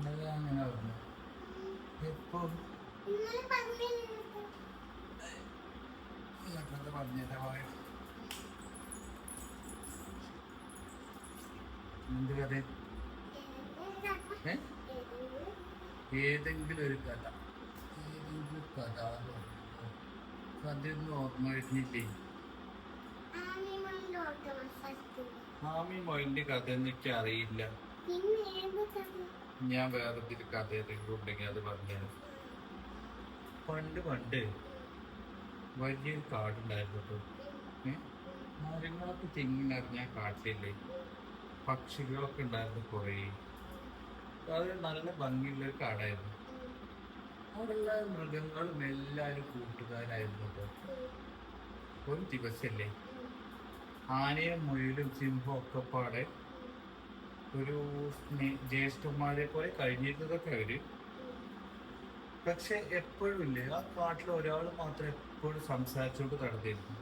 അങ്ങനെ പറഞ്ഞു എപ്പോ പറഞ്ഞ എന്ത് കഥ? ഏതെങ്കിലും ഒരു കഥ, ഏതെങ്കിലും കഥ കഥയൊന്നും ഓർമ്മ വരുന്നില്ലേ? ആമി മൊയിന്റെ കഥ എനിക്ക് അറിയില്ല. ഞാൻ വേറെ എന്തെങ്കിലും കഥ ഏതെങ്കിലും ഉണ്ടെങ്കിൽ അത് പറഞ്ഞത്. പണ്ട് പണ്ട് വലിയൊരു കാടുണ്ടായിരുന്നു കേട്ടോ. മരങ്ങളൊക്കെ തിങ്ങി നിറഞ്ഞ കാട്ടില്ലേ, പക്ഷികളൊക്കെ ഉണ്ടായിരുന്നു കുറേ. അത് നല്ല ഭംഗിയുള്ളൊരു കാടായിരുന്നു. അവിടെയുള്ള മൃഗങ്ങളും എല്ലാവരും കൂട്ടുകാരായിരുന്നു കേട്ടോ. ഒരു ദിവസല്ലേ ആനയും മുയലും സിംഹവും ഒക്കെ പാടെ ഒരു ജ്യേഷ്ഠന്മാരെ പോലെ കഴിഞ്ഞിരുന്നതൊക്കെ അവര്. പക്ഷെ എപ്പോഴും ഇല്ലേ, ആ കാട്ടിൽ ഒരാൾ മാത്രം എപ്പോഴും സംസാരിച്ചുകൊണ്ട് നടന്നിരുന്നു.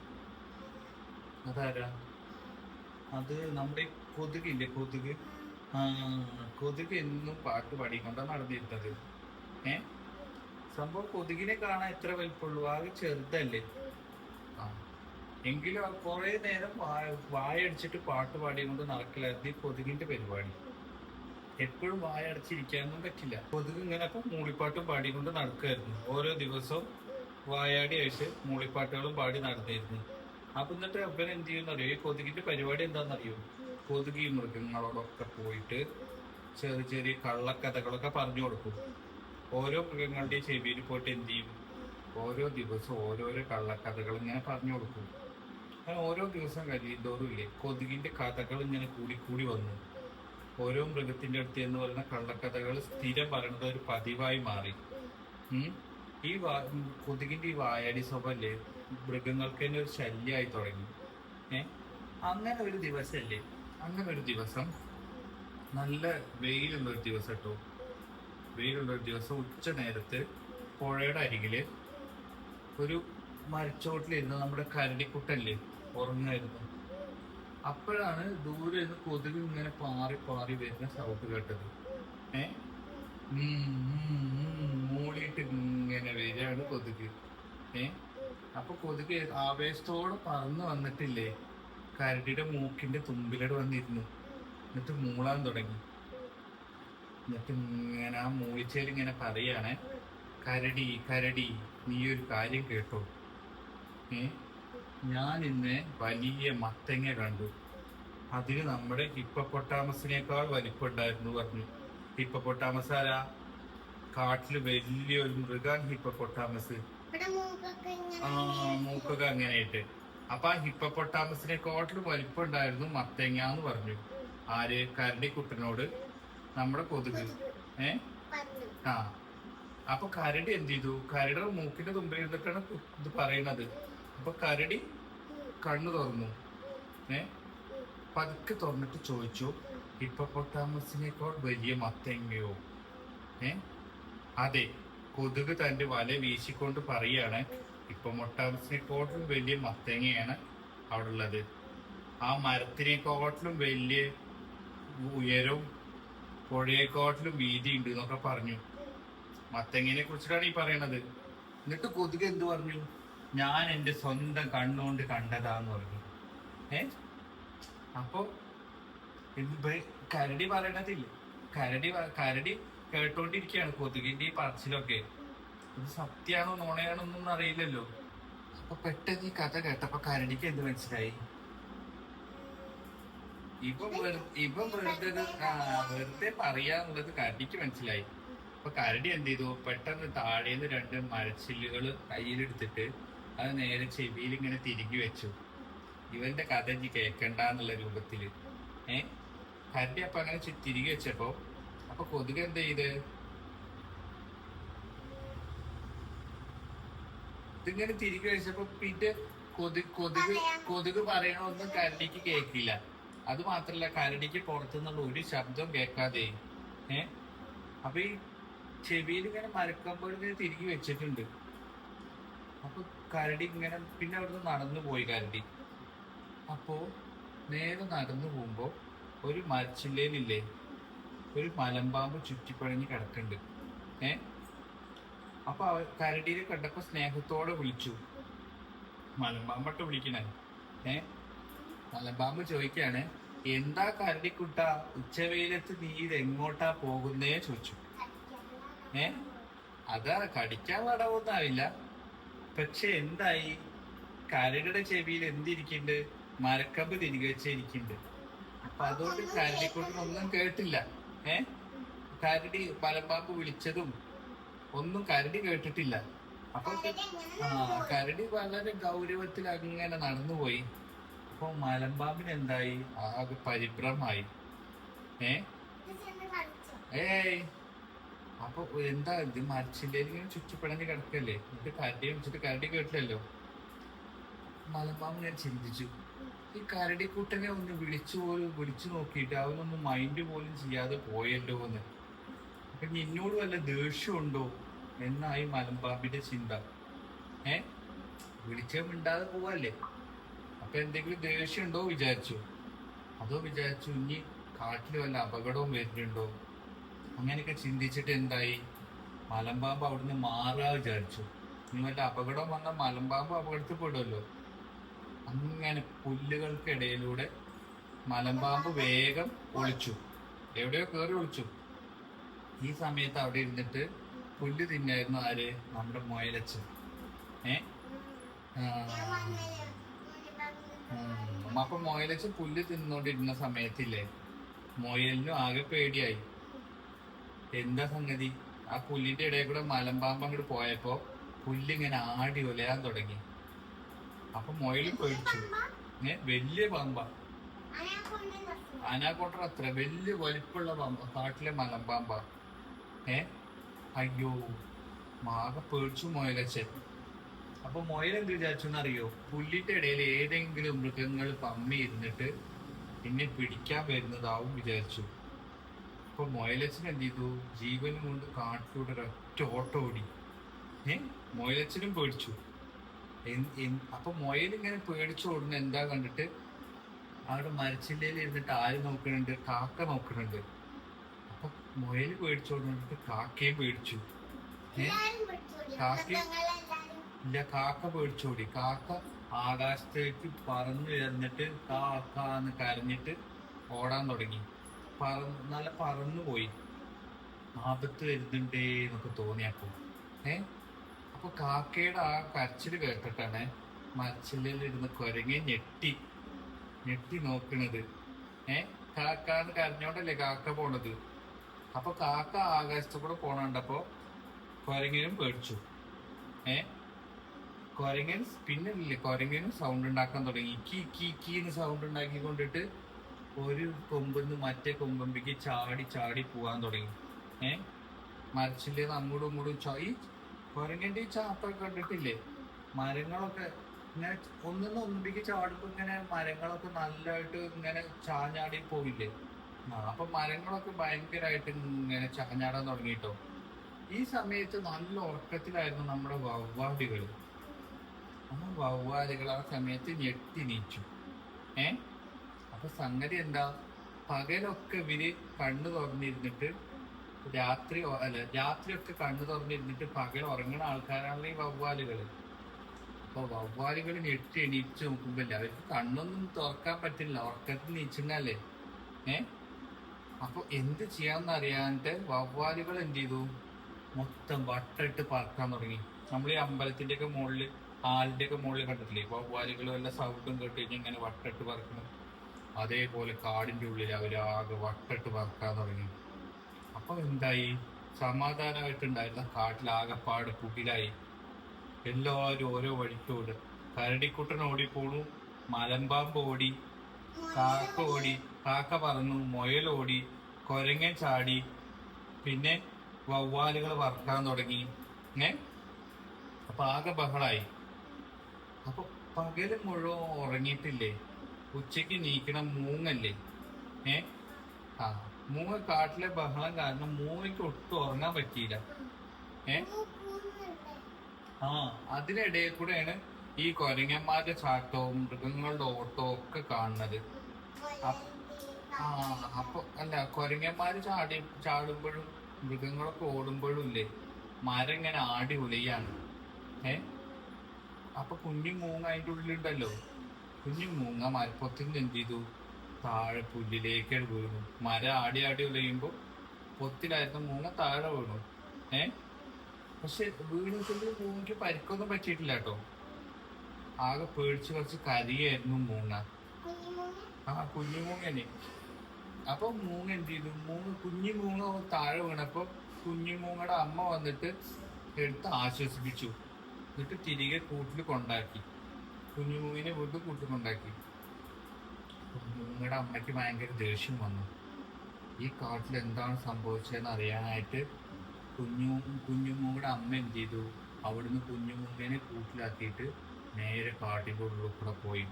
അതാരാ? അത് നമ്മുടെ കൊതുകില്ലേ, കൊതുക്. കൊതുക് എന്നും പാട്ട് പാടിക്കൊണ്ടാണ് നടന്നിരുന്നത്. സംഭവം കൊതുകിനെ കാണാൻ എത്ര വലിപ്പമുള്ളൂ, ആകെ ചെറുതല്ലേ. എങ്കിലും കുറെ നേരം വായടിച്ചിട്ട് പാട്ട് പാടിക്കൊണ്ട് നടക്കലായിരുന്നു ഈ കൊതുകിന്റെ പരിപാടി. എപ്പോഴും വായടച്ചിരിക്കാനൊന്നും പറ്റില്ല. കൊതുക് ഇങ്ങനെ അപ്പം മൂളിപ്പാട്ടും പാടിക്കൊണ്ട് നടക്കുമായിരുന്നു. ഓരോ ദിവസവും വായാടി ആയിട്ട് മൂളിപ്പാട്ടുകളും പാടി നടന്നിരുന്നു. അപ്പൊ എന്നിട്ട് അവൻ എന്ത് ചെയ്യുന്നറിയോ? ഈ കൊതുകിന്റെ പരിപാടി എന്താണെന്നറിയോ? കൊതുക് ഈ മൃഗങ്ങളോടൊക്കെ പോയിട്ട് ചെറിയ ചെറിയ കള്ളക്കഥകളൊക്കെ പറഞ്ഞു കൊടുക്കും. ഓരോ മൃഗങ്ങളുടെയും ചെവിയിൽ പോയിട്ട് എന്ത് ചെയ്യും? ഓരോ ദിവസവും ഓരോരോ കള്ളക്കഥകൾ ഇങ്ങനെ പറഞ്ഞു കൊടുക്കും. അങ്ങനെ ഓരോ ദിവസം കഴിയുന്തോറും ഇല്ലേ, കൊതുകിന്റെ കഥകൾ ഇങ്ങനെ കൂടി കൂടി വന്നു. ഓരോ മൃഗത്തിന്റെ അടുത്ത് എന്ന് പറയുന്ന കള്ളക്കഥകൾ സ്ഥിരം പറയുന്നത് ഒരു പതിവായി മാറി. ഈ കൊതുകിന്റെ ഈ വായാടി സ്വഭാവല്ലേ മൃഗങ്ങൾക്ക് തന്നെ ഒരു ശല്യമായി തുടങ്ങി. അങ്ങനെ ഒരു ദിവസമല്ലേ, അങ്ങനെ ഒരു ദിവസം നല്ല വെയിലുള്ളൊരു ദിവസം കേട്ടോ. വെയിലുള്ളൊരു ദിവസം ഉച്ച നേരത്ത് പുഴയുടെ അരികില് ഒരു മരച്ചോട്ടിലിരുന്ന് നമ്മുടെ കരടിക്കുട്ടല്ലേ ഉറങ്ങായിരുന്നു. അപ്പോഴാണ് ദൂരെ നിന്ന് കൊതുക് ഇങ്ങനെ പാറി പാറി വരുന്ന സൗണ്ട് കേട്ടത്. മൂളിയിട്ട് ഇങ്ങനെ വരികയാണ് കൊതുക്. അപ്പൊ കൊതുക് ആവേശത്തോടെ പറന്ന് വന്നിട്ടില്ലേ കരടിയുടെ മൂക്കിന്റെ തുമ്പിലട് വന്നിരുന്നു. എന്നിട്ട് മൂളാൻ തുടങ്ങി. എന്നിട്ട് ഇങ്ങനെ ആ മൂളിച്ചേൽ ഇങ്ങനെ പറയാണ്, കരടി കരടി നീ ഒരു കാര്യം കേട്ടോ, ഞാൻ ഇന്ന് വലിയ മത്തങ്ങ കണ്ടു. അതിന് നമ്മുടെ ഹിപ്പപ്പൊട്ടാമസിനേക്കാൾ വലിപ്പമുണ്ടായിരുന്നു പറഞ്ഞു. ഹിപ്പപ്പൊട്ടാമസ് ആരാ? കാട്ടില് വലിയൊരു മൃഗാണ് ഹിപ്പപ്പൊട്ടാമസ്. മൂക്കൊക്കെ അങ്ങനെയായിട്ട്. അപ്പൊ ആ ഹിപ്പപ്പൊട്ടാമസിനെക്കാട്ടിലും വലിപ്പമുണ്ടായിരുന്നു മത്തങ്ങ എന്ന് പറഞ്ഞു. ആര്? കരടിക്കുട്ടനോട് നമ്മുടെ കൊതുക്. അപ്പൊ കരടി എന്ത് ചെയ്തു? കരടിയുടെ മൂക്കിന്റെ തുമ്പിൽ ഇരുന്നിട്ടാണ് ഇത് പറയണത്. അപ്പൊ കരടി കണ്ണു തുറന്നു. പതുക്കെ തുറന്നിട്ട് ചോദിച്ചു, ഹിപ്പപ്പൊട്ടാമസിനേക്കാൾ വലിയ മത്തങ്ങയോ? അതെ, കൊതുക് തന്റെ വല വീശിക്കൊണ്ട് പറയാണ്, ഹിപ്പപ്പൊട്ടാമസിനെക്കാട്ടിലും വലിയ മത്തങ്ങയാണ് അവിടെ ഉള്ളത്. ആ മരത്തിനെക്കാട്ടിലും വലിയ ഉയരവും പുഴയെക്കാട്ടിലും വീതി ഉണ്ട് എന്നൊക്കെ പറഞ്ഞു. മത്തങ്ങിനെ കുറിച്ചിട്ടാണ് ഈ പറയണത്. എന്നിട്ട് കൊതുക് എന്ത് പറഞ്ഞു? ഞാൻ എൻ്റെ സ്വന്തം കണ്ണുകൊണ്ട് കണ്ടതാന്ന് പറഞ്ഞു. അപ്പൊ കരടി പറയണതില്ലേ, കരടി കേട്ടോണ്ടിരിക്കുകയാണ് കൊതുകിന്റെ ഈ പറച്ചിലൊക്കെ. ഇത് സത്യാണോ നോണയാണോ ഒന്നും അറിയില്ലല്ലോ. അപ്പൊ പെട്ടെന്ന് ഈ കഥ കേട്ടപ്പോ കരടിക്ക് എന്ത് മനസ്സിലായി? ഇപ്പൊ വെറുതെ പറയാന്നുള്ളത് കരടിക്ക് മനസ്സിലായി. അപ്പൊ കരടി എന്ത് ചെയ്തു? പെട്ടെന്ന് താഴേന്ന് രണ്ട് മരച്ചില്ലുകൾ കയ്യിലെടുത്തിട്ട് അത് നേരെ ചെവിയിൽ ഇങ്ങനെ തിരികെ വെച്ചു. ഇവന്റെ കഥ ഇനി കേൾക്കണ്ടെന്നുള്ള രൂപത്തില്. കരടി അപ്പൊ അങ്ങനെ തിരികെ വെച്ചപ്പോ അപ്പൊ കൊതുക് എന്ത് ചെയ്ത്? ഇതിങ്ങനെ തിരികെ വെച്ചപ്പോ പിന്നെ കൊതുക് പറയണൊന്നും കരടിക്ക് കേൾക്കില്ല. അത് മാത്രല്ല, കരടിക്ക് പുറത്തുനിന്നുള്ള ഒരു ശബ്ദം കേൾക്കാതെ അപ്പൊ ഈ ചെവിയിൽ ഇങ്ങനെ മരക്കമ്പോൾ ഇങ്ങനെ തിരികെ വെച്ചിട്ടുണ്ട്. അപ്പൊ കരടി ഇങ്ങനെ പിന്നെ അവിടുന്ന് നടന്നു പോയി കരടി. അപ്പോ നേരെ നടന്നു പോകുമ്പോ ഒരു മരച്ചില്ലേലില്ലേ, ഒരു മലമ്പാമ്പ് ചുറ്റിപ്പഴഞ്ഞ് കിടക്കുന്നുണ്ട്. ഏ അപ്പൊ കരടിയെ കണ്ടപ്പോ സ്നേഹത്തോടെ വിളിച്ചു. മലമ്പാമ്പട്ട് വിളിക്കണേ. ഏ മലമ്പാമ്പ് ചോദിക്കാണ്, എന്താ കരടിക്കുട്ട, ഉച്ചവെയിലത്ത് നീ ഇതെങ്ങോട്ടാ പോകുന്നേ ചോദിച്ചു. ഏ അതാ കടിക്കാൻ വടവൊന്നാവില്ല. പക്ഷെ എന്തായി, കരടിയുടെ ചെവിയിൽ എന്തിരിക്കുന്നുണ്ട്? മരക്കമ്പ് തിരികെ വെച്ചിരിക്കുന്നുണ്ട്. അപ്പൊ അതുകൊണ്ട് കരടിക്കുട്ടനൊന്നും കേട്ടില്ല. ഏ കരടി മലമ്പാമ്പ് വിളിച്ചതും ഒന്നും കരടി കേട്ടിട്ടില്ല. അപ്പൊ കരടി വളരെ ഗൗരവത്തിൽ അങ്ങനെ നടന്നുപോയി. അപ്പൊ മലമ്പാമ്പിന് എന്തായി, ആകെ പരിഭ്രമായി. ഏ ഏയ് അപ്പൊ എന്താ ഇത്, മരച്ചില്ലേ ഇങ്ങനെ ചുറ്റിപ്പടഞ്ഞ് കിടക്കല്ലേ, എന്നിട്ട് കരടി വിളിച്ചിട്ട് കരടി കേട്ടില്ലല്ലോ. മലമ്പാമ്പ് ഞാൻ ചിന്തിച്ചു, ഈ കരടിക്കുട്ടനെ ഒന്ന് വിളിച്ചു നോക്കിയിട്ട് അവനൊന്നും മൈൻഡ് പോലും ചെയ്യാതെ പോയല്ലോ എന്ന്. അപ്പൊ നിന്നോട് വല്ല ദേഷ്യമുണ്ടോ എന്നായി മലമ്പാമ്പിന്റെ ചിന്ത. ഏ വിളിച്ച മിണ്ടാതെ പോവല്ലേ, അപ്പൊ എന്തെങ്കിലും ദേഷ്യം ഉണ്ടോ വിചാരിച്ചു. അതോ വിചാരിച്ചു ഇനി കാട്ടിൽ വല്ല അപകടവും വരുന്നുണ്ടോ. അങ്ങനെയൊക്കെ ചിന്തിച്ചിട്ട് എന്തായി, മലമ്പാമ്പ് അവിടുന്ന് മാറാ വിചാരിച്ചു. ഇനി വല്ല അപകടം വന്നാൽ മലമ്പാമ്പ് അപകടത്തിൽ പെടുമല്ലോ. അങ്ങനെ പുല്ലുകൾക്കിടയിലൂടെ മലമ്പാമ്പ് വേഗം ഒളിച്ചു, എവിടെയോ കയറി ഒളിച്ചു. ഈ സമയത്ത് അവിടെ ഇരുന്നിട്ട് പുല്ല് തിന്നായിരുന്നു ആര്, നമ്മുടെ മുയലച്ചൻ. ഏ അപ്പൊ മുയലച്ചൻ പുല്ല് തിന്നോണ്ടിരുന്ന സമയത്തില്ലേ, മുയലിനും ആകെ പേടിയായി. എന്താ സംഗതി, ആ പുല്ലിന്റെ ഇടയിൽ കൂടെ മലമ്പാമ്പ് അങ്ങോട്ട് പോയപ്പോ പുല്ലിങ്ങനെ ആടി ഒലയാൻ തുടങ്ങി. അപ്പൊ മുയലും പേടിച്ചു. വലിയ പാമ്പ, അനാക്കോട്ടർ അത്ര വലിയ വലിപ്പുള്ള പാമ്പ, കാട്ടിലെ മലമ്പാമ്പ. അയ്യോ, ആകെ പേടിച്ചു മുയലച്ചൻ. അപ്പൊ മുയൽ എന്ത് വിചാരിച്ചെന്നറിയോ, പുല്ലിന്റെ ഇടയിൽ ഏതെങ്കിലും മൃഗങ്ങൾ പമ്മി ഇരുന്നിട്ട് എന്നെ പിടിക്കാൻ വരുന്നതാവും വിചാരിച്ചു. അപ്പൊ മുയലച്ചൻ എന്ത് ചെയ്തു, ജീവനും കൊണ്ട് കാട്ടിലൂടെ ഒരൊറ്റ ഓട്ടം ഓടി. മുയലച്ചനും പേടിച്ചു. അപ്പൊ മുയലിങ്ങനെ പേടിച്ചു ഓടുന്ന എന്താ കണ്ടിട്ട്, അവിടെ മരച്ചില്ലയിൽ ഇരുന്നിട്ട് ആര് നോക്കണുണ്ട്, കാക്ക നോക്കണുണ്ട്. അപ്പൊ മുയല് പേടിച്ചോടുന്നിട്ട് കാക്കയും പേടിച്ചു. ഇല്ല, കാക്ക പേടിച്ചോടി. കാക്ക ആകാശത്തേക്ക് പറന്നു ഉയർന്നിട്ട് കാക്കാന്ന് കരഞ്ഞിട്ട് ഓടാൻ തുടങ്ങി. നല്ല പറന്നുപോയി. ആപത്ത് വരുന്നുണ്ടേ എന്നൊക്കെ തോന്നിയപ്പോ. അപ്പൊ കാക്കയുടെ ആ കരച്ചില് കേട്ടിട്ടാണ് മരച്ചില്ലയിലിരുന്ന് കുരങ്ങി ഞെട്ടി നോക്കണത്. കാക്കാന്ന് കരഞ്ഞോണ്ടല്ലേ കാക്ക പോണത്. അപ്പൊ കാക്ക ആകാശത്തു കൂടെ പോണണ്ടപ്പോ കുരങ്ങനും പേടിച്ചു. കുരങ്ങനും സൗണ്ട് ഉണ്ടാക്കാൻ തുടങ്ങി. കീന്ന് സൗണ്ട് ഉണ്ടാക്കിക്കൊണ്ടിട്ട് ഒരു കൊമ്പിന്ന് മറ്റേ കൊമ്പമ്പിക്ക് ചാടി പോവാൻ തുടങ്ങി. മരച്ചില്ലേന്ന് അങ്ങോട്ടും ഇങ്ങോട്ടും ഈ കുരങ്ങന്റെ ഈ ചാത്തൊക്കെ കണ്ടിട്ടില്ലേ, മരങ്ങളൊക്കെ ഇങ്ങനെ ഒന്നിമ്പിക്ക് ചാടുമ്പോ ഇങ്ങനെ മരങ്ങളൊക്കെ നല്ലതായിട്ട് ഇങ്ങനെ ചാഞ്ഞാടി പോവില്ലേ. അപ്പൊ മരങ്ങളൊക്കെ ഭയങ്കരമായിട്ട് ഇങ്ങനെ ചാഞ്ഞാടാൻ തുടങ്ങിട്ടോ. ഈ സമയത്ത് നല്ല ഉറക്കത്തിലായിരുന്നു നമ്മുടെ വവ്വാലുകൾ. ആ സമയത്ത് ഞെട്ടി നീച്ചു. അപ്പൊ സംഗതി എന്താ, പകലൊക്കെ ഇവര് കണ്ണു തുറന്നിരുന്നിട്ട് രാത്രിയൊക്കെ കണ്ണു തുറന്നിരുന്നിട്ട് പകൽ ഉറങ്ങണ ആൾക്കാരാണല്ലോ ഈ വവ്വാലുകള്. അപ്പൊ വവ്വാലുകൾ ഞെട്ടി എണീച്ച് നോക്കുമ്പോ അവർക്ക് കണ്ണൊന്നും തുറക്കാൻ പറ്റില്ല, ഉറക്കത്തിൽ നീച്ചിണ്ടല്ലേ. അപ്പൊ എന്ത് ചെയ്യാന്ന് അറിയാണ്ട് വവ്വാലുകൾ എന്ത് ചെയ്തു, മൊത്തം വട്ടിട്ട് പറക്കാൻ തുടങ്ങി. നമ്മൾ ഈ അമ്പലത്തിന്റെ ഒക്കെ മുകളില്, ആലിന്റെ ഒക്കെ മുകളിൽ കണ്ടിട്ടില്ലേ, വവ്വാലുകൾ വല്ല സൗണ്ടും കേട്ട് കഴിഞ്ഞാൽ ഇങ്ങനെ വട്ടിട്ട് പറക്കണം. അതേപോലെ കാടിന്റെ ഉള്ളിൽ അവരാകെ വട്ടിട്ട് പറക്കാൻ തുടങ്ങി. അപ്പൊ എന്തായി, സമാധാനമായിട്ടുണ്ടായിരുന്ന കാട്ടിലാകെപ്പാട് പുകിലായി. എല്ലാവരും ഓരോ വഴിക്കോട്. കരടിക്കുട്ടൻ ഓടിപ്പോണു, മലമ്പാമ്പ് ഓടി, കാക്ക പറന്നു, മുയലോടി, കുരങ്ങൻ ചാടി, പിന്നെ വവ്വാലുകൾ വറക്കാൻ തുടങ്ങി. അപ്പൊ ആകെ ബഹളായി. അപ്പൊ പകല് മുഴുവൻ ഉറങ്ങിയിട്ടില്ലേ, ഉച്ചക്ക് നീക്കണ മൂങ്ങല്ലേ. മൂങ്ങ കാട്ടിലെ ബഹളം കാരണം മൂങ്ങയ്ക്ക് ഒട്ടും ഉറങ്ങാൻ പറ്റിയില്ല. അതിനിടയിൽ കൂടെയാണ് ഈ കുരങ്ങന്മാരുടെ ചാട്ടവും മൃഗങ്ങളുടെ ഓട്ടവും ഒക്കെ കാണുന്നത്. ആ അപ്പൊ അല്ല കൊരങ്ങന്മാര് ചാടുമ്പോഴും മൃഗങ്ങളൊക്കെ ഓടുമ്പോഴും ഇല്ലേ മരം ഇങ്ങനെ ആടി ഉലയാണ്. ഏ അപ്പൊ കുഞ്ഞു മൂങ്ങ അതിന്റെ ഉള്ളിലുണ്ടല്ലോ. കുഞ്ഞു മൂങ്ങ മരപ്പൊത്തിൽ എന്ത് ചെയ്തു, താഴെ പുല്ലിലേക്ക് വീണു. മരം ആടി ആടി ഉലയുമ്പോ പൊത്തിലായിരുന്നു മൂങ്ങ താഴെ വീണു. ഏ പക്ഷെ വീണിട്ടുള്ള മൂങ്ങയ്ക്ക് പരിക്കൊന്നും പറ്റിയിട്ടില്ല കേട്ടോ. ആകെ പേടിച്ച് കുറച്ച് കരിയായിരുന്നു മൂങ്ങ. ആ കുഞ്ഞു മൂങ്ങനെ. അപ്പൊ മൂങ്ങ എന്ത് ചെയ്തു, കുഞ്ഞു മൂങ്ങ താഴെ വീണപ്പോ കുഞ്ഞു മൂങ്ങയുടെ അമ്മ വന്നിട്ട് എടുത്ത് ആശ്വസിപ്പിച്ചു. എന്നിട്ട് തിരികെ കൂട്ടിൽ കൊണ്ടാക്കി. കുഞ്ഞു മൂങ്ങിനെ വീട്ടിൽ കൂട്ടിൽ കൊണ്ടാക്കി. മൂങ്ങയുടെ അമ്മയ്ക്ക് ഭയങ്കര ദേഷ്യം വന്നു. ഈ കാട്ടിൽ എന്താണ് സംഭവിച്ചതെന്ന് അറിയാനായിട്ട് കുഞ്ഞുമൂങ്ങയുടെ അമ്മ എന്ത് ചെയ്തു, അവിടുന്ന് കുഞ്ഞുമൂങ്ങനെ കൂട്ടിലാക്കിയിട്ട് നേരെ കാട്ടിൻ്റെ ഉള്ളിൽ കൂടെ പോയി.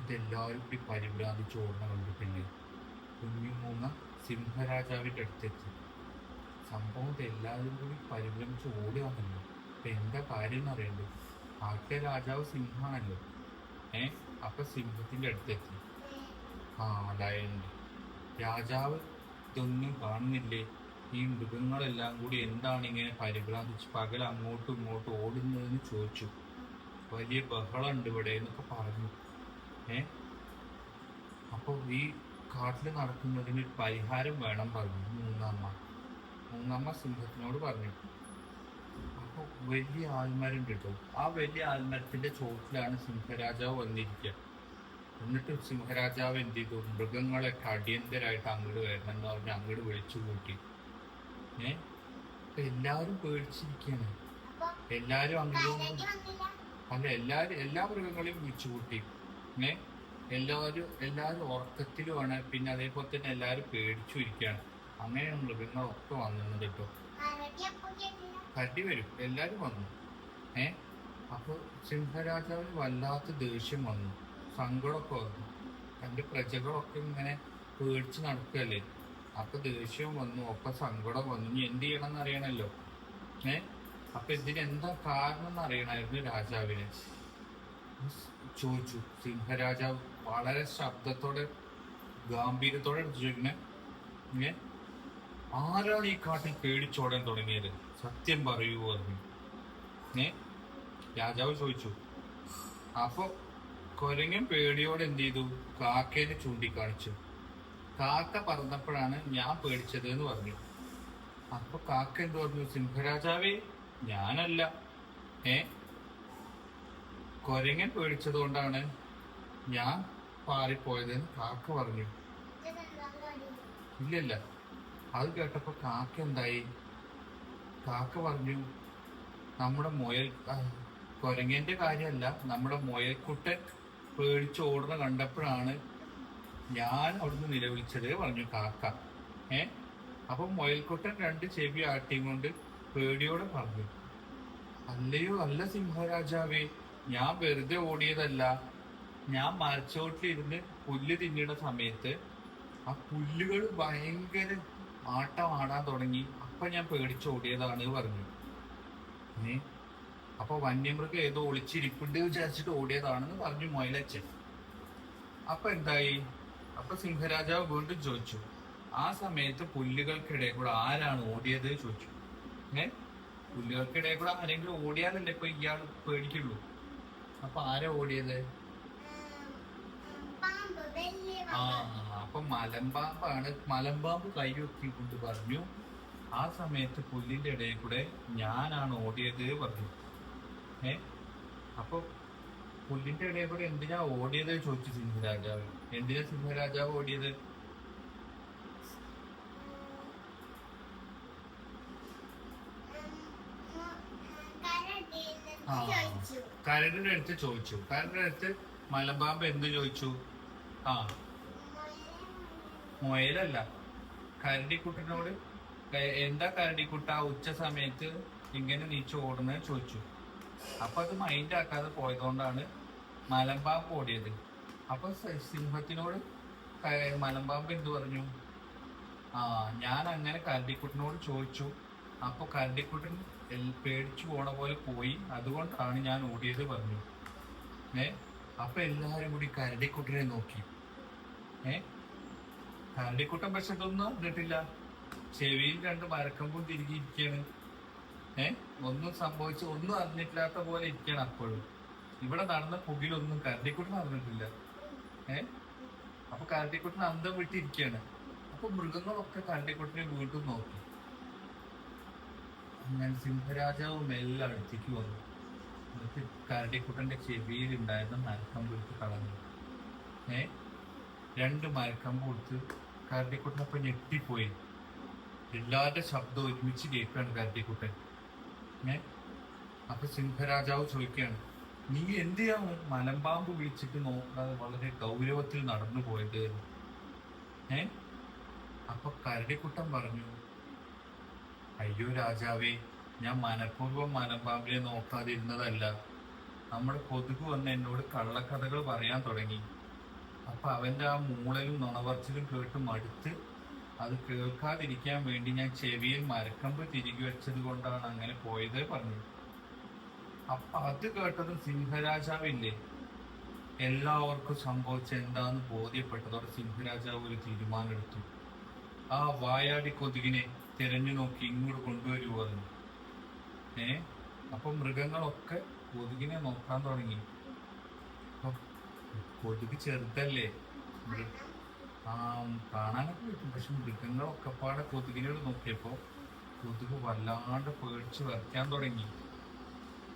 ഇതെല്ലാവരും കൂടി പരിഭ്രാന്തിച്ച് ഓടുന്ന കണ്ടിട്ടില്ലേ. കുഞ്ഞുമൂങ്ങ സിംഹരാജാവിൻ്റെ അടുത്തെത്തി. സംഭവം എല്ലാവരും കൂടി പരിഭ്രമിച്ച് ഓടുകയാണല്ലോ. ഇപ്പൊ എന്താ കാര്യം എന്ന് അറിയണ്ടേ. കാട്ടിലെ രാജാവ് സിംഹമാണല്ലോ. അപ്പൊ സിംഹത്തിന്റെ അടുത്തെത്തി. ആ ലയണ്ട് രാജാവ് ഇതൊന്നും കാണുന്നില്ലേ, ഈ മൃഗങ്ങളെല്ലാം കൂടി എന്താണ് ഇങ്ങനെ പരിഭ്രാന്തിച്ച് പകൽ അങ്ങോട്ടും ഇങ്ങോട്ടും ഓടുന്നതെന്ന് ചോദിച്ചു. വലിയ ബഹളമുണ്ട് ഇവിടെ എന്നൊക്കെ പറഞ്ഞു. അപ്പൊ ഈ കാട്ടിൽ നടക്കുന്നതിന് പരിഹാരം വേണം പറഞ്ഞു മൂങ്ങമ്മ സിംഹത്തിനോട് പറഞ്ഞു. അപ്പൊ വലിയ ആൽമരം കേട്ടോ. ആ വലിയ ആൽമരത്തിന്റെ ചോട്ടിലാണ് സിംഹരാജാവ് വന്നിരിക്കുക. എന്നിട്ട് സിംഹരാജാവ് എന്ത് ചെയ്തു, മൃഗങ്ങളൊക്കെ അടിയന്തരായിട്ട് അങ്ങോട്ട് വരണം എന്ന് പറഞ്ഞ് അങ്ങോട്ട് വിളിച്ചു കൂട്ടി. എല്ലാവരും പേടിച്ചിരിക്കുകയാണ്. എല്ലാരും അങ്ങോട്ട് അല്ല എല്ലാ മൃഗങ്ങളെയും വിളിച്ചു കൂട്ടി. എല്ലാവരും ഉറക്കത്തിലുമാണ്. പിന്നെ അതേപോലെ തന്നെ എല്ലാവരും പേടിച്ചു ഇരിക്കുകയാണ്. അങ്ങനെയാണ് മൃഗങ്ങളൊക്കെ വന്നത് കേട്ടോ. കടി വരും, എല്ലാരും വന്നു. അപ്പൊ സിംഹരാജാവിന് വല്ലാത്ത ദേഷ്യം വന്നു, സങ്കടമൊക്കെ വന്നു. തന്റെ പ്രജകളൊക്കെ ഇങ്ങനെ പേടിച്ച് നടക്കുകയല്ലേ. അപ്പൊ ദേഷ്യം വന്നു, ഒപ്പം സങ്കടം വന്നു. ഇനി എന്ത് ചെയ്യണം എന്ന് അറിയണല്ലോ. അപ്പൊ ഇതിനെന്താ കാരണം എന്ന് അറിയണമായിരുന്നു രാജാവിന്. ചോദിച്ചു സിംഹരാജാവ് വളരെ ശബ്ദത്തോടെ ഗാംഭീര്യത്തോടെ ചോദിക്കണേ, ആരാണ് ഈ കാട്ടിൽ പേടിച്ചോടാൻ തുടങ്ങിയത്, സത്യം പറയൂ പറഞ്ഞു. രാജാവ് ചോദിച്ചു. അപ്പൊ കൊരങ്ങൻ പേടിയോടെ എന്ത് ചെയ്തു, കാക്കേനെ ചൂണ്ടിക്കാണിച്ചു. കാക്ക പറന്നപ്പോഴാണ് ഞാൻ പേടിച്ചത് എന്ന് പറഞ്ഞു. അപ്പൊ കാക്ക എന്ത് പറഞ്ഞു, സിംഹരാജാവേ ഞാനല്ല, കൊരങ്ങൻ പേടിച്ചത് കൊണ്ടാണ് ഞാൻ പാറിപ്പോയതെന്ന് കാക്ക പറഞ്ഞു. ഇല്ലല്ല. അത് കേട്ടപ്പോ കാക്ക എന്തായി, കാക്ക പറഞ്ഞു നമ്മുടെ കൊരങ്ങന്റെ കാര്യമല്ല, നമ്മുടെ മുയൽക്കുട്ടൻ പേടിച്ച് ഓടുന്ന കണ്ടപ്പോഴാണ് ഞാൻ അവിടുന്ന് നിലവിളിച്ചത് പറഞ്ഞു കാക്ക. അപ്പൊ മുയൽക്കുട്ടൻ രണ്ട് ചെവി ആട്ടിയും കൊണ്ട് പേടിയോടെ പറഞ്ഞു, അല്ലയോ അല്ല സിംഹരാജാവേ, ഞാൻ വെറുതെ ഓടിയതല്ല. ഞാൻ മരച്ചോട്ടിലിരുന്ന് പുല്ല് തിന്നിയുടെ സമയത്ത് ആ പുല്ലുകൾ ഭയങ്കര ആട്ടം ആടാൻ തുടങ്ങി. അപ്പൊ ഞാൻ പേടിച്ചോടിയതാണ് പറഞ്ഞു. അപ്പൊ വന്യമൃഗം ഏതോ ഒളിച്ചിരിപ്പുണ്ട് വിചാരിച്ചിട്ട് ഓടിയതാണെന്ന് പറഞ്ഞു മൊയലച്ചൻ. അപ്പൊ എന്തായി, അപ്പൊ സിംഹരാജാവ് വീണ്ടും ചോദിച്ചു, ആ സമയത്ത് പുല്ലുകൾക്കിടയിൽ കൂടെ ആരാണ് ഓടിയത് ചോദിച്ചു. പുല്ലുകൾക്കിടയിൽ കൂടെ ആരെങ്കിലും ഓടിയാലല്ലേ ഇപ്പൊ ഇയാൾ പേടിക്കുള്ളൂ. അപ്പൊ ആരാ ഓടിയത്? അപ്പൊ മലമ്പാമ്പാണ്. മലമ്പാമ്പ് കൈയൊക്കിക്കൊണ്ട് പറഞ്ഞു, ആ സമയത്ത് പുല്ലിന്റെ ഇടയിൽ കൂടെ ഞാനാണ് ഓടിയത് പറഞ്ഞു. അപ്പൊ പുല്ലിന്റെ ഇടയിൽ കൂടെ എന്തിനാ ഓടിയത് ചോദിച്ചു സിംഹരാജാവ്. എന്തിനാ സിംഹരാജാവ് ഓടിയത്? കരടിന്റെ അടുത്ത് ചോദിച്ചു. കരടിന്റെ അടുത്ത് മലമ്പാമ്പ് എന്ത് ചോദിച്ചു? മുയലല്ല, കരടിക്കുട്ടനോട് എന്താ കരടിക്കുട്ട ഉച്ച സമയത്ത് ഇങ്ങനെ നീച്ച് ഓടുന്നത് ചോദിച്ചു. അപ്പൊ അത് മൈൻഡ് ആക്കാതെ പോയതുകൊണ്ടാണ് മലമ്പാമ്പ് ഓടിയത്. അപ്പൊ സിംഹത്തിനോട് മലമ്പാമ്പ് എന്ത് പറഞ്ഞു? ഞാൻ അങ്ങനെ കരടിക്കുട്ടനോട് ചോദിച്ചു. അപ്പൊ കരടിക്കുട്ടൻ പേടിച്ചു പോണ പോലെ പോയി, അതുകൊണ്ടാണ് ഞാൻ ഓടിയത് പറഞ്ഞു. അപ്പൊ എല്ലാരും കൂടി കരടിക്കുട്ടനെ നോക്കി. ഏ കരടിക്കുട്ടൻ പക്ഷെ ഇതൊന്നും അറിഞ്ഞിട്ടില്ല. ചെവിയിൽ രണ്ട് മരക്കമ്പും തിരികെയിരിക്കാണ്. ഒന്നും സംഭവിച്ചു ഒന്നും അറിഞ്ഞിട്ടില്ലാത്ത പോലെ ഇരിക്കണം അപ്പോഴും. ഇവിടെ നടന്ന പുകിലൊന്നും കരടിക്കുട്ടൻ അറിഞ്ഞിട്ടില്ല. ഏ അപ്പൊ കരടിക്കുട്ടൻ അന്തം വിട്ടിരിക്കുകയാണ്. അപ്പൊ മൃഗങ്ങളൊക്കെ കരടിക്കുട്ടനെ വീണ്ടും നോക്കി. അങ്ങനെ സിംഹരാജാവ് മെല്ലെ അടുത്തേക്ക് വന്നു. എന്നിട്ട് കരടിക്കുട്ടന്റെ ചെവിയിൽ ഉണ്ടായിരുന്ന മരക്കമ്പ് എടുത്ത് കളഞ്ഞു. രണ്ട് മരക്കമ്പ് കൊടുത്ത് കരടിക്കുട്ടനപ്പൊ ഞെട്ടിപ്പോയി. എല്ലാവരുടെ ശബ്ദം ഒരുമിച്ച് കേൾക്കുകയാണ് കരടിക്കുട്ടൻ. അപ്പൊ സിംഹരാജാവ് ചോദിക്കുകയാണ്, നീ എന്തിനാണ് മലമ്പാമ്പ് വിളിച്ചിട്ട് നോക്കാതെ വളരെ ഗൗരവത്തിൽ നടന്നു പോയത്? അപ്പൊ കരടിക്കുട്ടൻ പറഞ്ഞു, അയ്യോ രാജാവേ, ഞാൻ മനഃപൂർവ്വം മലമ്പാമ്പിനെ നോക്കാതിരുന്നതല്ല. നമ്മുടെ കൊതുക് വന്ന് എന്നോട് കള്ളക്കഥകൾ പറയാൻ തുടങ്ങി. അപ്പൊ അവന്റെ ആ മൂളലും നുണപറച്ചിലും കേട്ട് മടുത്ത് അത് കേൾക്കാതിരിക്കാൻ വേണ്ടി ഞാൻ ചെവിയിൽ മരക്കമ്പ് തിരികെ വെച്ചത് കൊണ്ടാണ് അങ്ങനെ പോയത് പറഞ്ഞു. അപ്പൊ അത് കേട്ടതും സിംഹരാജാവില്ലേ, എല്ലാവർക്കും സംഭവിച്ച എന്താന്ന് ബോധ്യപ്പെട്ടതോടെ സിംഹരാജാവ് ഒരു തീരുമാനം എടുത്തു. ആ വായാടി കൊതുകിനെ തിരഞ്ഞു നോക്കി ഇങ്ങോട്ട് കൊണ്ടുവരൂ പറഞ്ഞു. അപ്പൊ മൃഗങ്ങളൊക്കെ കൊതുകിനെ നോക്കാൻ തുടങ്ങി. അപ്പൊ കൊതുക് ചെറുതല്ലേ, കാണാനൊക്കെ പറ്റും. പക്ഷെ മൃഗങ്ങളൊക്കെ പാടെ കൊതുകിനോട് നോക്കിയപ്പോ കൊതുക് വല്ലാണ്ട് പേടിച്ച് വരയ്ക്കാൻ തുടങ്ങി.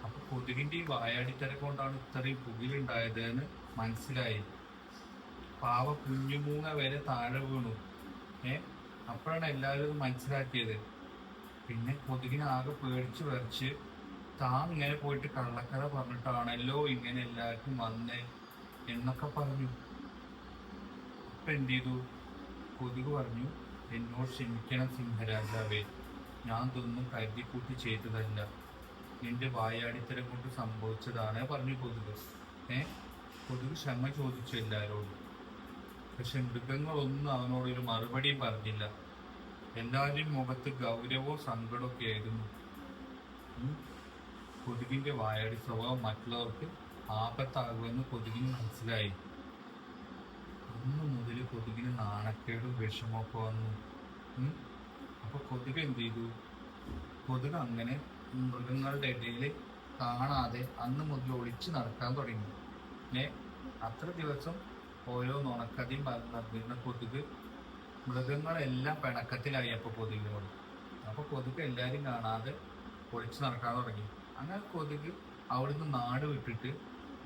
അപ്പൊ കൊതുകിന്റെ ഈ വായാടിത്തര കൊണ്ടാണ് ഇത്രയും പുകിലുണ്ടായത് എന്ന് മനസ്സിലായി. പാവ കുഞ്ഞുമൂങ്ങ വരെ താഴെ വീണു. അപ്പോഴാണ് എല്ലാവരും മനസ്സിലാക്കിയത്. പിന്നെ കൊതുകിനെ ആകെ പേടിച്ച് വരച്ച് താൻ ഇങ്ങനെ പോയിട്ട് കള്ളക്കഥ പറഞ്ഞിട്ടാണല്ലോ ഇങ്ങനെ എല്ലാവർക്കും വന്നേ എന്നൊക്കെ പറഞ്ഞു. അപ്പൊ എന്ത് ചെയ്തു? കൊതുക് പറഞ്ഞു, എന്നോട് ക്ഷമിക്കണം സിംഹരാജാവേ, ഞാൻ ഇതൊന്നും കരുതിക്കൂട്ടി ചെയ്തതല്ല, നിന്റെ വായാടിത്തരം കൊണ്ട് സംഭവിച്ചതാണ് പറഞ്ഞു കൊതുക്. കൊതുക് ക്ഷമ ചോദിച്ചു എല്ലാവരോടും. പക്ഷെ മൃഗങ്ങളൊന്നും അവനോടൊരു മറുപടിയും പറഞ്ഞില്ല. എല്ലാവരുടെയും മുഖത്ത് ഗൗരവോ സങ്കടമൊക്കെ ആയിരുന്നു. കൊതുകിന്റെ വായാടി സ്വഭാവം മറ്റുള്ളവർക്ക് ആപത്താകുമെന്ന് കൊതുകിന് മനസ്സിലായി. അന്ന് മുതൽ കൊതുകിന് നാണക്കേടും വിഷമമൊക്കെ വന്നു. അപ്പൊ കൊതുക് എന്ത് ചെയ്തു? കൊതുക് അങ്ങനെ മൃഗങ്ങളുടെ ഇടയിൽ കാണാതെ അന്ന് മുതൽ ഒളിച്ചു നടക്കാൻ തുടങ്ങി. അത്ര ദിവസം ഓരോ നുണക്കഥയും പറഞ്ഞിരുന്ന കൊതുക് മൃഗങ്ങളെല്ലാം പിണക്കത്തിലായി. അപ്പൊ കൊതുകിനോട് അപ്പൊ കൊതുക് എല്ലാരും കാണാതെ ഒളിച്ചു നടക്കാൻ തുടങ്ങി. അങ്ങനെ കൊതുക് അവിടുന്ന് നാട് വിട്ടിട്ട്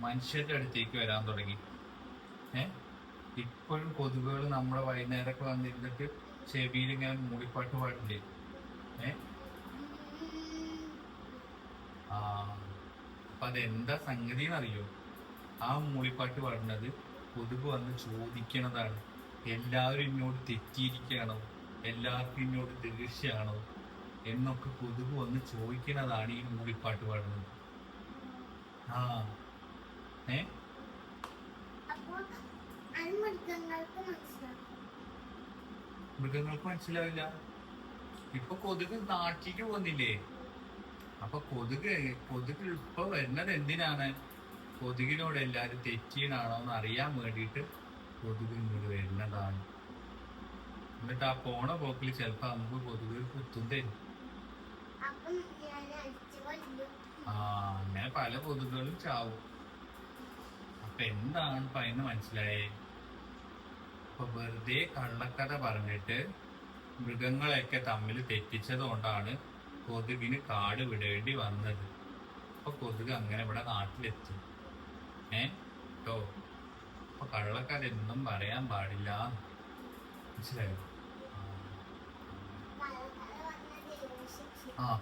മനുഷ്യരുടെ അടുത്തേക്ക് വരാൻ തുടങ്ങി. ഇപ്പോഴും കൊതുകുകൾ നമ്മുടെ വൈകുന്നേരമൊക്കെ വന്നിരുന്നിട്ട് ചെവിയിൽ ഇങ്ങനെ മൂളിപ്പാട്ട് പാടില്ലേ? അപ്പൊ അതെന്താ സംഗതി എന്നറിയോ? ആ മൂളിപ്പാട്ട് പാടുന്നത് കൊതുക് വന്ന് ചോദിക്കണതാണ്. എല്ലാവരും ഇന്നോട് തെറ്റിയിരിക്കുകയാണോ, എല്ലാവർക്കും ഇന്നോട് ദേഷ്യമാണോ എന്നൊക്കെ കൊതുക് വന്ന് ചോദിക്കണതാണ് ഈ മൂളിപ്പാട്ട് പാടുന്നത്. മൃഗങ്ങൾക്ക് മനസ്സിലാവില്ല. ഇപ്പൊ കൊതുക് നാട്ടിലേക്ക് വന്നില്ലേ? അപ്പൊ കൊതുക് ഇപ്പൊ വരുന്നത് എന്തിനാണ്? കൊതുകിനോട് എല്ലാരും തെറ്റിയനാണോ എന്ന് അറിയാൻ വേണ്ടിയിട്ട് കൊതുക് ഇങ്ങോട്ട് വരുന്നതാണ്. എന്നിട്ട് ആ പോണ പോക്കിൽ ചിലപ്പോ നമുക്ക് കൊതുക് കുത്തും തരും. അങ്ങനെ പല കൊതുകുകളും ചാവും. അപ്പൊ എന്താണ് ഇപ്പൊ അതിന് മനസ്സിലായേ? ഇപ്പൊ വെറുതെ കള്ളക്കഥ പറഞ്ഞിട്ട് മൃഗങ്ങളെയൊക്കെ തമ്മിൽ തെറ്റിച്ചത് കൊണ്ടാണ് കൊതുകിന് കാട് വിടേണ്ടി വന്നത്. അപ്പൊ കൊതുക് അങ്ങനെ ഇവിടെ നാട്ടിലെത്തി. കേട്ടോ? അപ്പൊ കള്ളക്കഥ എന്നും പറയാൻ പാടില്ല, മനസ്സിലായോ?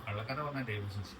കള്ളക്കഥ പറഞ്ഞ ദൈവശിക്ഷ.